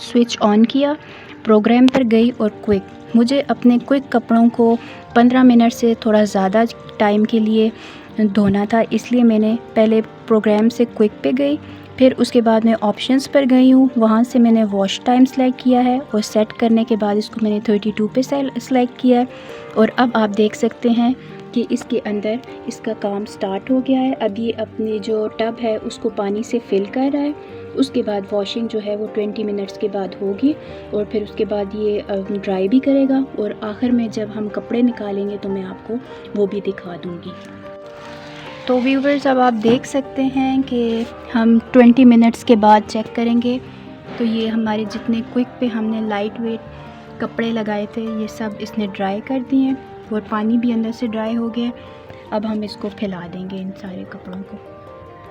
Switch on किया, programme पर गई और क्विक, मुझे अपने क्विक कपड़ों को 15 मिनट से थोड़ा ज़्यादा टाइम के लिए धोना था, इसलिए मैंने पहले प्रोग्राम से क्विक पे गई, फिर उसके बाद मैं ऑप्शंस पर गई हूँ, वहाँ से मैंने वॉश टाइम सेलेक्ट किया है और सेट करने के बाद इसको मैंने 32 पे सेलेक्ट किया है। और अब आप देख सकते हैं कि इसके अंदर इसका काम स्टार्ट हो गया है। अब ये अपनी जो टब है उसको पानी से फिल कर रहा है, उसके बाद वॉशिंग जो है वो 20 मिनट्स के बाद होगी और फिर उसके बाद ये ड्राई भी करेगा और आखिर में जब हम कपड़े निकालेंगे तो मैं आपको वो भी दिखा दूँगी। तो व्यूवर्स, अब आप देख सकते हैं कि हम 20 मिनट्स के बाद चेक करेंगे तो ये हमारे जितने क्विक पे हमने लाइट वेट कपड़े लगाए थे ये सब इसने ड्राई कर दिए और पानी भी अंदर से ड्राई हो गया। अब हम इसको फैला देंगे इन सारे कपड़ों को।